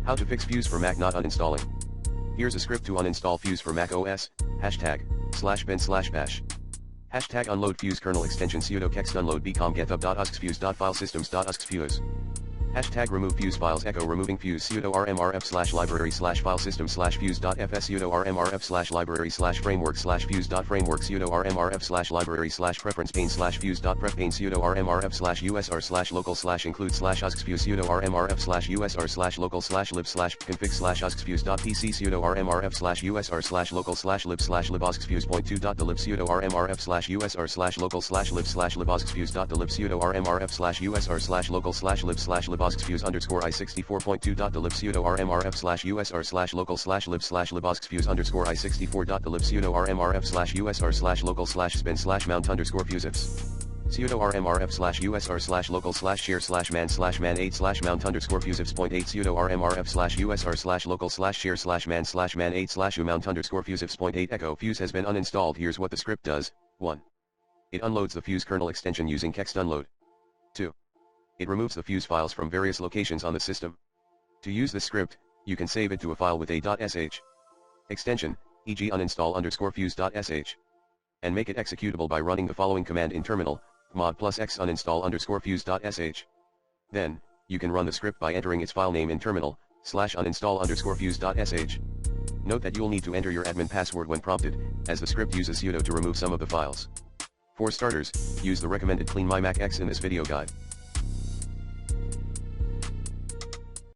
How to fix Fuse for Mac not uninstalling. Here's a script to uninstall Fuse for Mac OS, #bin/bash. #unload Fuse kernel extension sudo kextunload com.github.osxfuse.filesystems.osxfuse. #remove Fuse files echo removing Fuse sudo rmrf/library/filesystem/fuse.fs sudo rmrf/library/framework/fuse.framework sudo rmrf/library/preferencePanes/fuse.prefPane sudo rmrf/usr/local/include/osxfuse sudo rmrf/usr/local/lib/config/osxfuse.pc sudo rmrf/usr/local/lib/libosxfuse.2.dylib sudo rmrf/usr/local/lib/libosxfuse.dylib sudo rmrf/usr/local/lib/libosxfuse _i64.2.dylib sudo rmrf/usr/local/lib/libosxfuse _i64.dylib sudo rmrf/usr/local/sbin/mount_fusefs sudo rmrf/usr/local/share/man/man8/mount_fusefs.8 sudo rmrf/usr/local/share/man/man8/mount_fusefs.8 echo Fuse has been uninstalled. Here's what the script does. 1. It unloads the Fuse kernel extension using kextunload. 2. It removes the Fuse files from various locations on the system. To use this script, you can save it to a file with a .sh extension, e.g. uninstall_fuse.sh, and make it executable by running the following command in terminal, mod +x uninstall_fuse.sh. Then, you can run the script by entering its file name in terminal, /uninstall_fuse.sh. Note that you'll need to enter your admin password when prompted, as the script uses sudo to remove some of the files. For starters, use the recommended Clean My Mac X in this video guide.